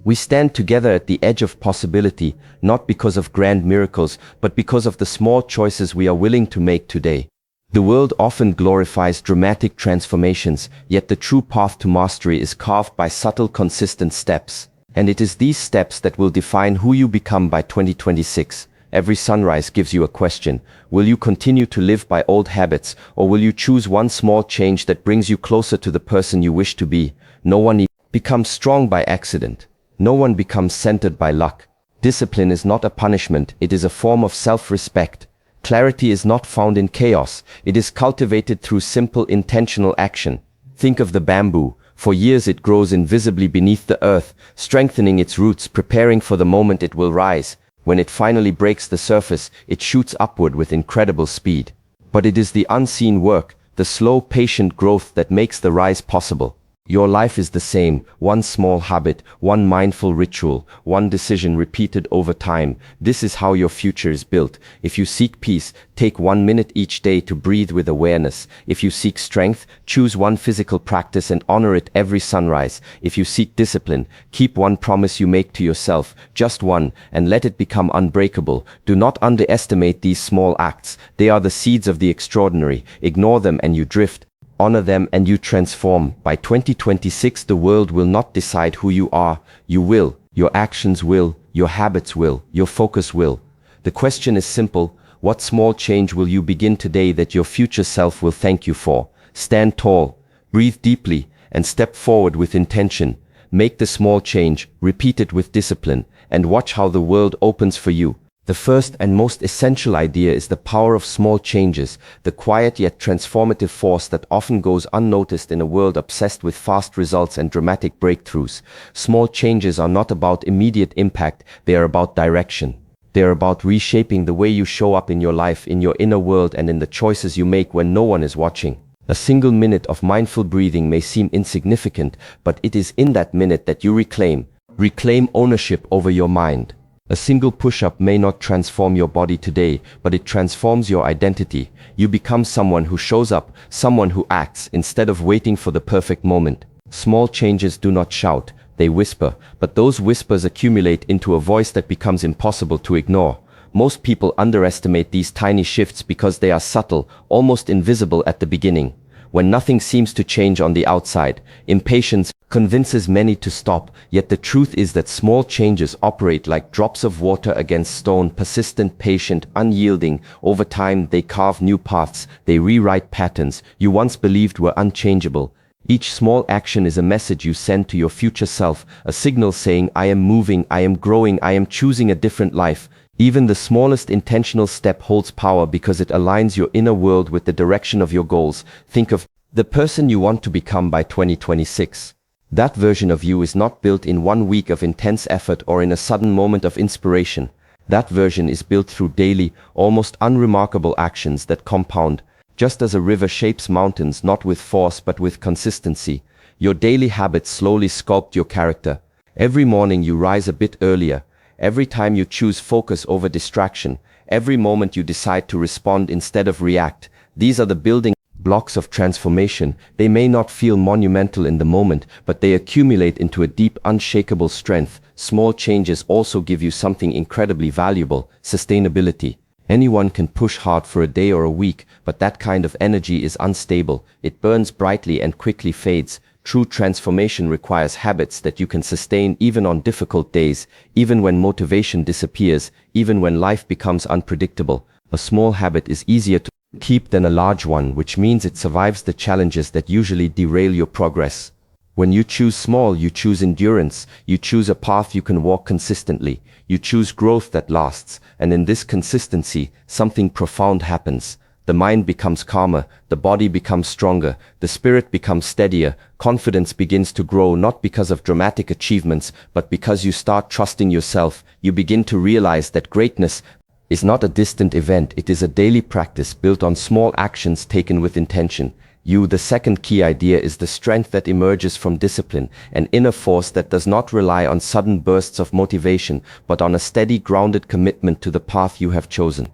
We stand together at the edge of possibility, not because of grand miracles, but because of the small choices we are willing to make today. The world often glorifies dramatic transformations, yet the true path to mastery is carved by subtle, consistent steps. And it is these steps that will define who you become by 2026. Every sunrise gives you a question. Will you continue to live by old habits, or will you choose one small change that brings you closer to the person you wish to be? No one becomes strong by accident. No one becomes centered by luck. Discipline is not a punishment, it is a form of self-respect. Clarity is not found in chaos, it is cultivated through simple, intentional action. Think of the bamboo. For years it grows invisibly beneath the earth, strengthening its roots, preparing for the moment it will rise. When it finally breaks the surface, it shoots upward with incredible speed. But it is the unseen work, the slow, patient growth that makes the rise possible. Your life is the same, one small habit, one mindful ritual, one decision repeated over time. This is how your future is built. If you seek peace, take 1 minute each day to breathe with awareness. If you seek strength, choose one physical practice and honor it every sunrise. If you seek discipline, keep one promise you make to yourself, just one, and let it become unbreakable. Do not underestimate these small acts. They are the seeds of the extraordinary. Ignore them and you drift. Honor them and you transform. By 2026, the world will not decide who you are. You will. Your actions will. Your habits will. Your focus will. The question is simple. What small change will you begin today that your future self will thank you for? Stand tall, breathe deeply, and step forward with intention. Make the small change, repeat it with discipline, and watch how the world opens for you. The first and most essential idea is the power of small changes, the quiet yet transformative force that often goes unnoticed in a world obsessed with fast results and dramatic breakthroughs. Small changes are not about immediate impact, they are about direction. They are about reshaping the way you show up in your life, in your inner world, and in the choices you make when no one is watching. A single minute of mindful breathing may seem insignificant, but it is in that minute that you reclaim ownership over your mind. A single push-up may not transform your body today, but it transforms your identity. You become someone who shows up, someone who acts, instead of waiting for the perfect moment. Small changes do not shout, they whisper, but those whispers accumulate into a voice that becomes impossible to ignore. Most people underestimate these tiny shifts because they are subtle, almost invisible at the beginning. When nothing seems to change on the outside, impatience convinces many to stop, yet the truth is that small changes operate like drops of water against stone, persistent, patient, unyielding. Over time, they carve new paths, they rewrite patterns you once believed were unchangeable. Each small action is a message you send to your future self, a signal saying, I am moving, I am growing, I am choosing a different life. Even the smallest intentional step holds power because it aligns your inner world with the direction of your goals. Think of the person you want to become by 2026. That version of you is not built in 1 week of intense effort or in a sudden moment of inspiration. That version is built through daily, almost unremarkable actions that compound. Just as a river shapes mountains not with force but with consistency, your daily habits slowly sculpt your character. Every morning you rise a bit earlier. Every time you choose focus over distraction, every moment you decide to respond instead of react, these are the building blocks of transformation. They may not feel monumental in the moment, but they accumulate into a deep, unshakable strength. Small changes also give you something incredibly valuable: sustainability. Anyone can push hard for a day or a week, but that kind of energy is unstable. It burns brightly and quickly fades. True transformation requires habits that you can sustain even on difficult days, even when motivation disappears, even when life becomes unpredictable. A small habit is easier to keep than a large one, which means it survives the challenges that usually derail your progress. When you choose small, you choose endurance, you choose a path you can walk consistently, you choose growth that lasts, and in this consistency, something profound happens. The mind becomes calmer, the body becomes stronger, the spirit becomes steadier, confidence begins to grow not because of dramatic achievements, but because you start trusting yourself. You begin to realize that greatness is not a distant event, it is a daily practice built on small actions taken with intention. The second key idea is the strength that emerges from discipline, an inner force that does not rely on sudden bursts of motivation, but on a steady, grounded commitment to the path you have chosen.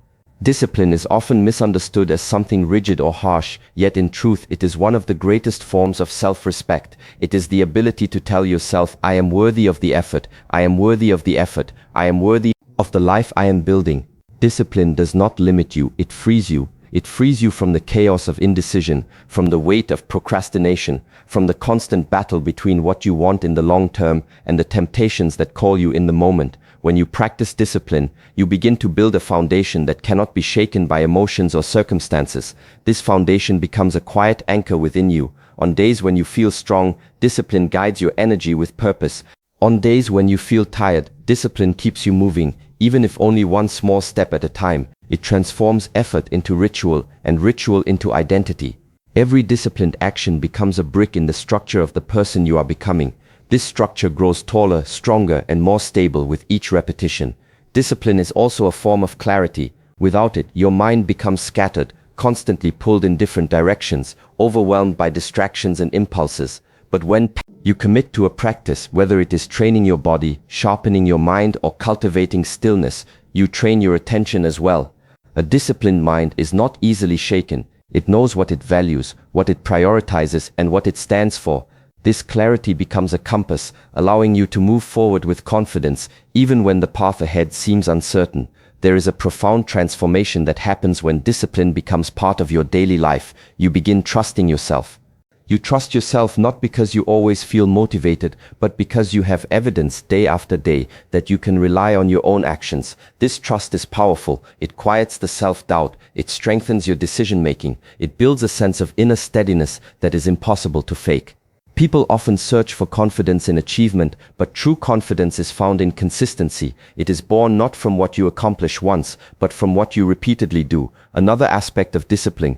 Discipline is often misunderstood as something rigid or harsh, yet in truth it is one of the greatest forms of self-respect. It is the ability to tell yourself, I am worthy of the effort, I am worthy of the effort, I am worthy of the life I am building. Discipline does not limit you, it frees you. It frees you from the chaos of indecision, from the weight of procrastination, from the constant battle between what you want in the long term and the temptations that call you in the moment. When you practice discipline, you begin to build a foundation that cannot be shaken by emotions or circumstances. This foundation becomes a quiet anchor within you. On days when you feel strong, discipline guides your energy with purpose. On days when you feel tired, discipline keeps you moving, even if only one small step at a time. It transforms effort into ritual and ritual into identity. Every disciplined action becomes a brick in the structure of the person you are becoming. This structure grows taller, stronger, and more stable with each repetition. Discipline is also a form of clarity. Without it, your mind becomes scattered, constantly pulled in different directions, overwhelmed by distractions and impulses. But when you commit to a practice, whether it is training your body, sharpening your mind, or cultivating stillness, you train your attention as well. A disciplined mind is not easily shaken. It knows what it values, what it prioritizes, and what it stands for. This clarity becomes a compass, allowing you to move forward with confidence, even when the path ahead seems uncertain. There is a profound transformation that happens when discipline becomes part of your daily life. You begin trusting yourself. You trust yourself not because you always feel motivated, but because you have evidence day after day that you can rely on your own actions. This trust is powerful. It quiets the self-doubt. It strengthens your decision-making. It builds a sense of inner steadiness that is impossible to fake. People often search for confidence in achievement, but true confidence is found in consistency. It is born not from what you accomplish once, but from what you repeatedly do. Another aspect of discipline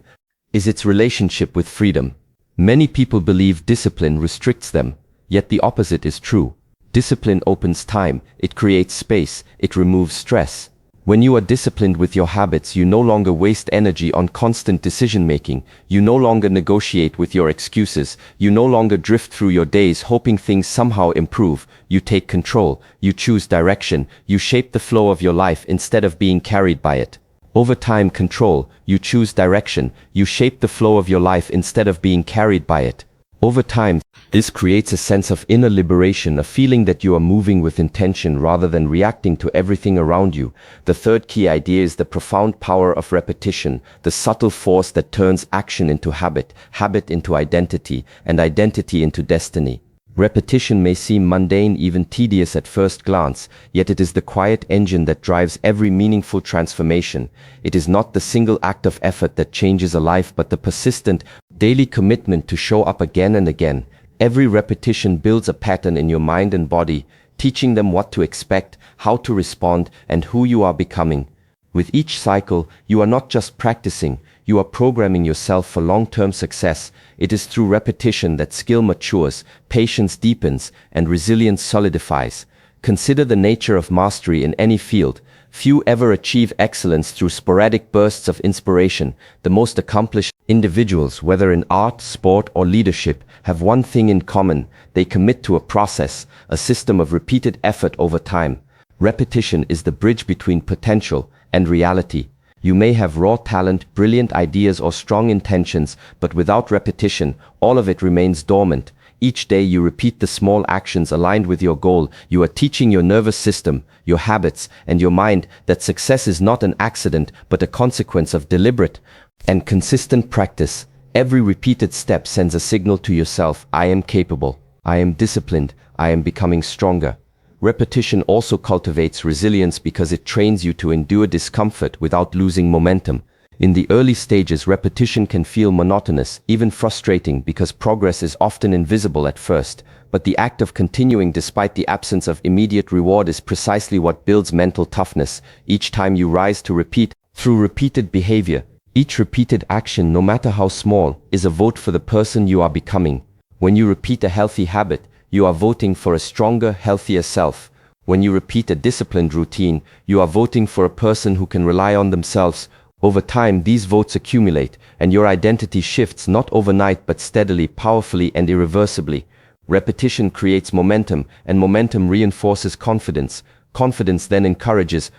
is its relationship with freedom. Many people believe discipline restricts them, yet the opposite is true. Discipline opens time, it creates space, it removes stress. When you are disciplined with your habits, you no longer waste energy on constant decision-making. You no longer negotiate with your excuses. You no longer drift through your days hoping things somehow improve. You take control. You choose direction. You shape the flow of your life instead of being carried by it. Over time, control. You choose direction. You shape the flow of your life instead of being carried by it. Over time, this creates a sense of inner liberation, a feeling that you are moving with intention rather than reacting to everything around you. The third key idea is the profound power of repetition, the subtle force that turns action into habit, habit into identity, and identity into destiny. Repetition may seem mundane, even tedious at first glance, yet it is the quiet engine that drives every meaningful transformation. It is not the single act of effort that changes a life, but the persistent, daily commitment to show up again and again. Every repetition builds a pattern in your mind and body, teaching them what to expect, how to respond, and who you are becoming. With each cycle, you are not just practicing, you are programming yourself for long-term success. It is through repetition that skill matures, patience deepens, and resilience solidifies. Consider the nature of mastery in any field. Few ever achieve excellence through sporadic bursts of inspiration. The most accomplished individuals, whether in art, sport, or leadership, have one thing in common. They commit to a process, a system of repeated effort over time. Repetition is the bridge between potential and reality. You may have raw talent, brilliant ideas, or strong intentions, but without repetition, all of it remains dormant. Each day you repeat the small actions aligned with your goal. You are teaching your nervous system, your habits, and your mind that success is not an accident, but a consequence of deliberate and consistent practice. Every repeated step sends a signal to yourself: I am capable, I am disciplined, I am becoming stronger. Repetition also cultivates resilience because it trains you to endure discomfort without losing momentum. In the early stages, repetition can feel monotonous, even frustrating, because progress is often invisible at first. But the act of continuing despite the absence of immediate reward is precisely what builds mental toughness. Each time you rise to repeat through repeated behavior, each repeated action, no matter how small, is a vote for the person you are becoming. When you repeat a healthy habit, you are voting for a stronger, healthier self. When you repeat a disciplined routine, you are voting for a person who can rely on themselves. Over time, these votes accumulate, and your identity shifts not overnight but steadily, powerfully, and irreversibly. Repetition creates momentum, and momentum reinforces confidence. Confidence then encourages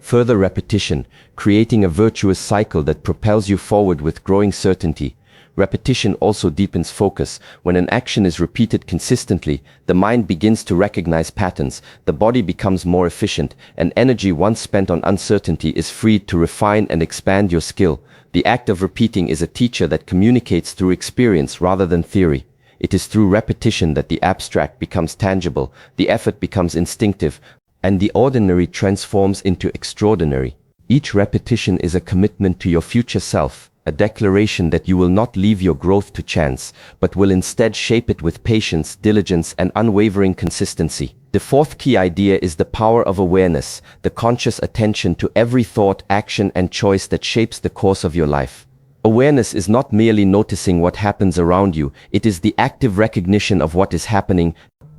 further repetition, creating a virtuous cycle that propels you forward with growing certainty. Repetition also deepens focus. When an action is repeated consistently, the mind begins to recognize patterns, the body becomes more efficient, and energy once spent on uncertainty is freed to refine and expand your skill. The act of repeating is a teacher that communicates through experience rather than theory. It is through repetition that the abstract becomes tangible, the effort becomes instinctive, and the ordinary transforms into extraordinary. Each repetition is a commitment to your future self, a declaration that you will not leave your growth to chance, but will instead shape it with patience, diligence, and unwavering consistency. The fourth key idea is the power of awareness, the conscious attention to every thought, action, and choice that shapes the course of your life. Awareness is not merely noticing what happens around you, it is the active recognition of what is happening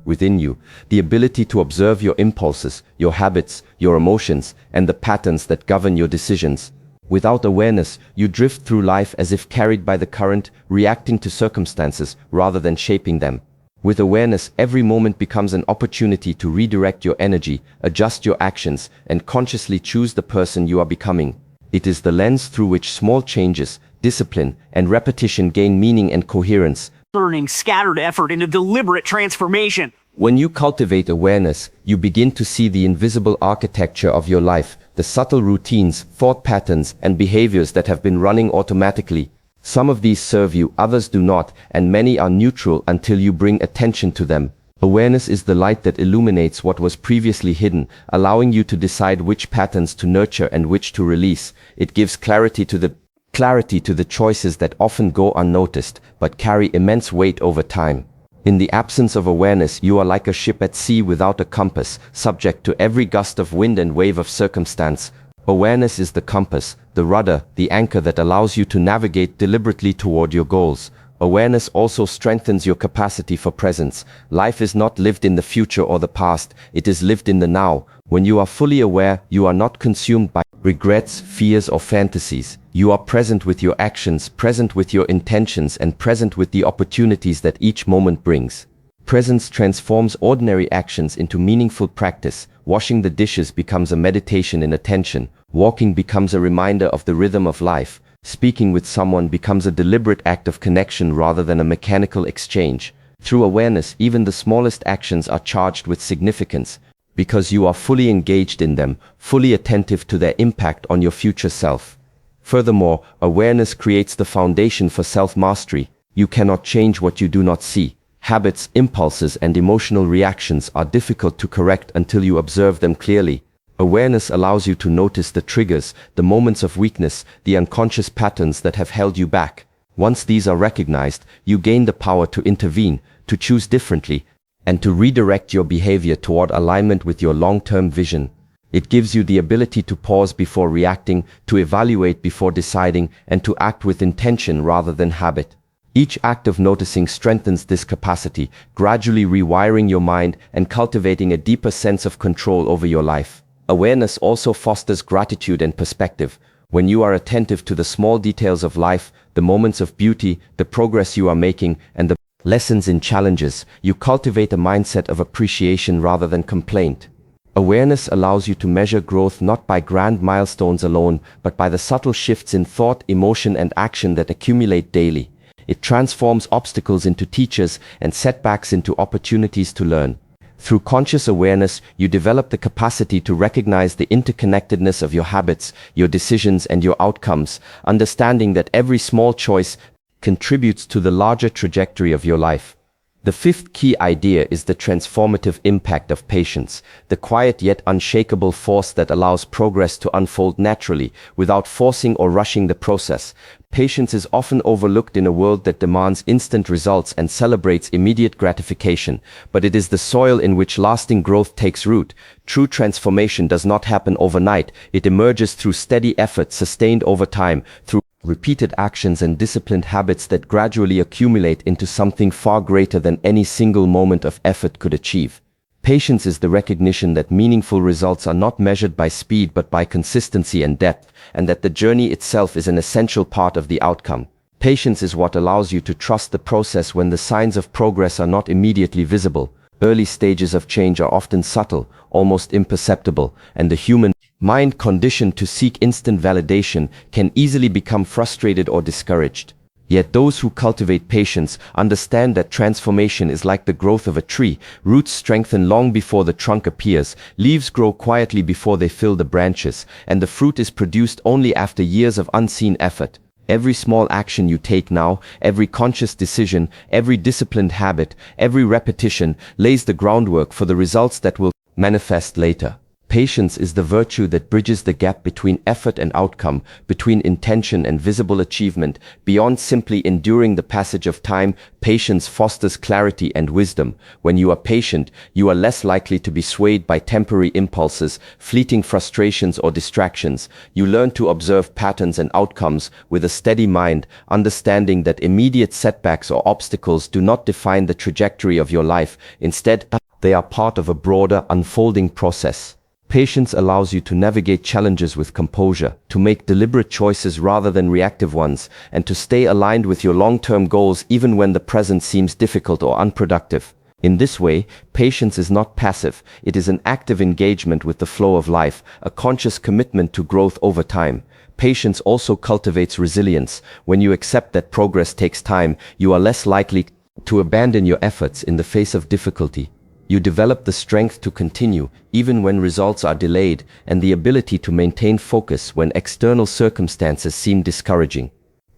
within you, the ability to observe your impulses, your habits, your emotions, and the patterns that govern your decisions. Without awareness, you drift through life as if carried by the current, reacting to circumstances rather than shaping them. With awareness, every moment becomes an opportunity to redirect your energy, adjust your actions, and consciously choose the person you are becoming. It is the lens through which small changes, discipline, and repetition gain meaning and coherence, turning scattered effort into deliberate transformation. When you cultivate awareness, you begin to see the invisible architecture of your life, the subtle routines, thought patterns, and behaviors that have been running automatically. Some of these serve you, others do not, and many are neutral until you bring attention to them. Awareness is the light that illuminates what was previously hidden, allowing you to decide which patterns to nurture and which to release. It gives clarity to the choices that often go unnoticed, but carry immense weight over time. In the absence of awareness, you are like a ship at sea without a compass, subject to every gust of wind and wave of circumstance. Awareness is the compass, the rudder, the anchor that allows you to navigate deliberately toward your goals. Awareness also strengthens your capacity for presence. Life is not lived in the future or the past, it is lived in the now. When you are fully aware, you are not consumed by regrets, fears, or fantasies. You are present with your actions, present with your intentions, and present with the opportunities that each moment brings. Presence transforms ordinary actions into meaningful practice. Washing the dishes becomes a meditation in attention. Walking becomes a reminder of the rhythm of life. Speaking with someone becomes a deliberate act of connection rather than a mechanical exchange. Through awareness, even the smallest actions are charged with significance, because you are fully engaged in them, fully attentive to their impact on your future self. Furthermore, awareness creates the foundation for self-mastery. You cannot change what you do not see. Habits, impulses, and emotional reactions are difficult to correct until you observe them clearly. Awareness allows you to notice the triggers, the moments of weakness, the unconscious patterns that have held you back. Once these are recognized, you gain the power to intervene, to choose differently, and to redirect your behavior toward alignment with your long-term vision. It gives you the ability to pause before reacting, to evaluate before deciding, and to act with intention rather than habit. Each act of noticing strengthens this capacity, gradually rewiring your mind and cultivating a deeper sense of control over your life. Awareness also fosters gratitude and perspective. When you are attentive to the small details of life, the moments of beauty, the progress you are making, and the lessons in challenges, you cultivate a mindset of appreciation rather than complaint. Awareness allows you to measure growth not by grand milestones alone, but by the subtle shifts in thought, emotion, and action that accumulate daily. It transforms obstacles into teachers and setbacks into opportunities to learn. Through conscious awareness, you develop the capacity to recognize the interconnectedness of your habits, your decisions, and your outcomes, understanding that every small choice contributes to the larger trajectory of your life. The fifth key idea is the transformative impact of patience, the quiet yet unshakable force that allows progress to unfold naturally, without forcing or rushing the process. Patience is often overlooked in a world that demands instant results and celebrates immediate gratification, but it is the soil in which lasting growth takes root. True transformation does not happen overnight, it emerges through steady effort sustained over time, through repeated actions and disciplined habits that gradually accumulate into something far greater than any single moment of effort could achieve. Patience is the recognition that meaningful results are not measured by speed but by consistency and depth, and that the journey itself is an essential part of the outcome. Patience is what allows you to trust the process when the signs of progress are not immediately visible. Early stages of change are often subtle, almost imperceptible, and the human Mind conditioned to seek instant validation can easily become frustrated or discouraged. Yet those who cultivate patience understand that transformation is like the growth of a tree. Roots strengthen long before the trunk appears, leaves grow quietly before they fill the branches, and the fruit is produced only after years of unseen effort. Every small action you take now, every conscious decision, every disciplined habit, every repetition lays the groundwork for the results that will manifest later. Patience is the virtue that bridges the gap between effort and outcome, between intention and visible achievement. Beyond simply enduring the passage of time, patience fosters clarity and wisdom. When you are patient, you are less likely to be swayed by temporary impulses, fleeting frustrations or distractions. You learn to observe patterns and outcomes with a steady mind, understanding that immediate setbacks or obstacles do not define the trajectory of your life. Instead, they are part of a broader, unfolding process. Patience allows you to navigate challenges with composure, to make deliberate choices rather than reactive ones, and to stay aligned with your long-term goals even when the present seems difficult or unproductive. In this way, patience is not passive, it is an active engagement with the flow of life, a conscious commitment to growth over time. Patience also cultivates resilience. When you accept that progress takes time, you are less likely to abandon your efforts in the face of difficulty. You develop the strength to continue, even when results are delayed, and the ability to maintain focus when external circumstances seem discouraging.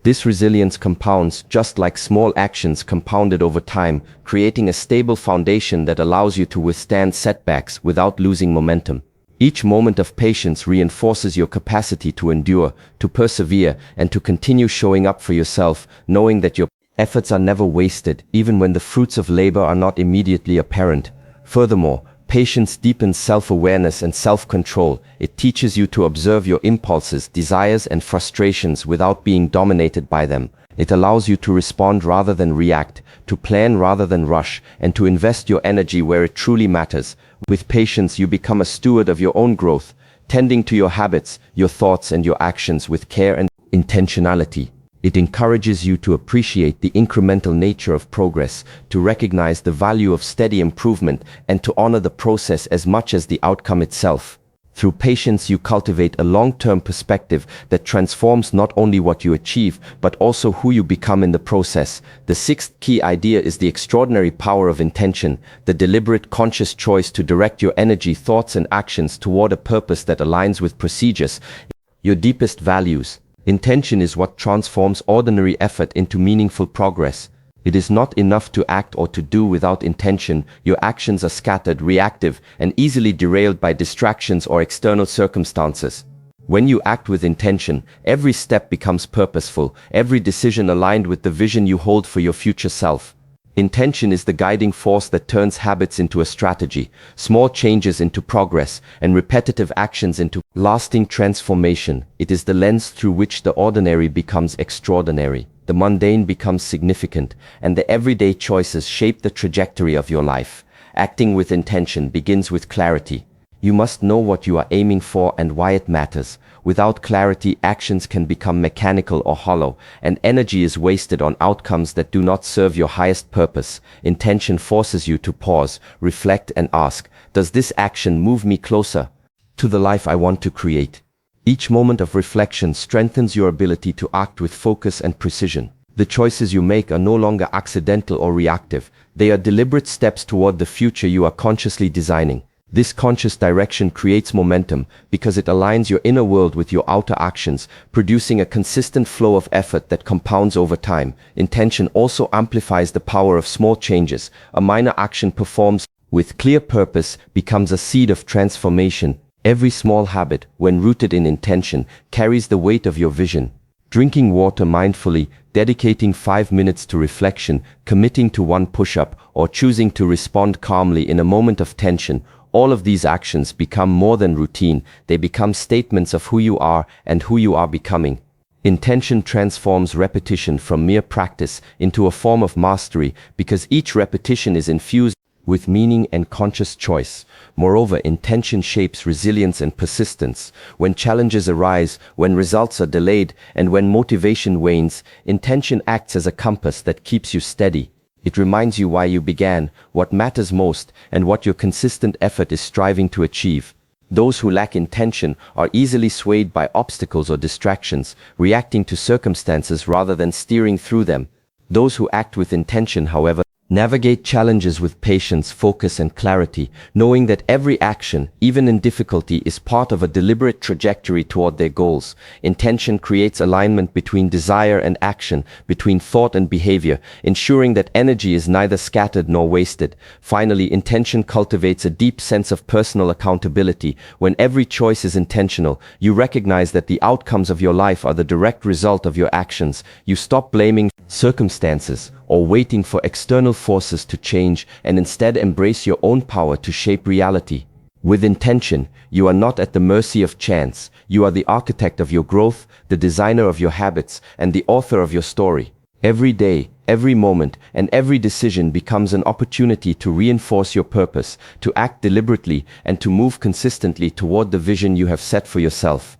This resilience compounds, just like small actions compounded over time, creating a stable foundation that allows you to withstand setbacks without losing momentum. Each moment of patience reinforces your capacity to endure, to persevere, and to continue showing up for yourself, knowing that your efforts are never wasted, even when the fruits of labor are not immediately apparent. Furthermore, patience deepens self-awareness and self-control. It teaches you to observe your impulses, desires, and frustrations without being dominated by them. It allows you to respond rather than react, to plan rather than rush, and to invest your energy where it truly matters. With patience, you become a steward of your own growth, tending to your habits, your thoughts, and your actions with care and intentionality. It encourages you to appreciate the incremental nature of progress, to recognize the value of steady improvement, and to honor the process as much as the outcome itself. Through patience, you cultivate a long-term perspective that transforms not only what you achieve, but also who you become in the process. The sixth key idea is the extraordinary power of intention, the deliberate, conscious choice to direct your energy, thoughts, and actions toward a purpose that aligns with procedures, your deepest values. Intention is what transforms ordinary effort into meaningful progress. It is not enough to act or to do without intention. Your actions are scattered, reactive, and easily derailed by distractions or external circumstances. When you act with intention, every step becomes purposeful, every decision aligned with the vision you hold for your future self. Intention is the guiding force that turns habits into a strategy, small changes into progress, and repetitive actions into lasting transformation. It is the lens through which the ordinary becomes extraordinary, the mundane becomes significant, and the everyday choices shape the trajectory of your life. Acting with intention begins with clarity. You must know what you are aiming for and why it matters. Without clarity, actions can become mechanical or hollow, and energy is wasted on outcomes that do not serve your highest purpose. Intention forces you to pause, reflect, and ask, does this action move me closer to the life I want to create? Each moment of reflection strengthens your ability to act with focus and precision. The choices you make are no longer accidental or reactive. They are deliberate steps toward the future you are consciously designing. This conscious direction creates momentum because it aligns your inner world with your outer actions, producing a consistent flow of effort that compounds over time. Intention also amplifies the power of small changes. A minor action performed with clear purpose becomes a seed of transformation. Every small habit, when rooted in intention, carries the weight of your vision. Drinking water mindfully, dedicating 5 minutes to reflection, committing to one push-up, or choosing to respond calmly in a moment of tension. All of these actions become more than routine. They become statements of who you are and who you are becoming. Intention transforms repetition from mere practice into a form of mastery because each repetition is infused with meaning and conscious choice. Moreover, intention shapes resilience and persistence. When challenges arise, when results are delayed, and when motivation wanes, intention acts as a compass that keeps you steady. It reminds you why you began, what matters most, and what your consistent effort is striving to achieve. Those who lack intention are easily swayed by obstacles or distractions, reacting to circumstances rather than steering through them. Those who act with intention, however, navigate challenges with patience, focus, and clarity, knowing that every action, even in difficulty, is part of a deliberate trajectory toward their goals. Intention creates alignment between desire and action, between thought and behavior, ensuring that energy is neither scattered nor wasted. Finally, intention cultivates a deep sense of personal accountability. When every choice is intentional, you recognize that the outcomes of your life are the direct result of your actions. You stop blaming circumstances or waiting for external forces to change, and instead embrace your own power to shape reality. With intention, you are not at the mercy of chance. You are the architect of your growth, the designer of your habits, and the author of your story. Every day, every moment, and every decision becomes an opportunity to reinforce your purpose, to act deliberately, and to move consistently toward the vision you have set for yourself.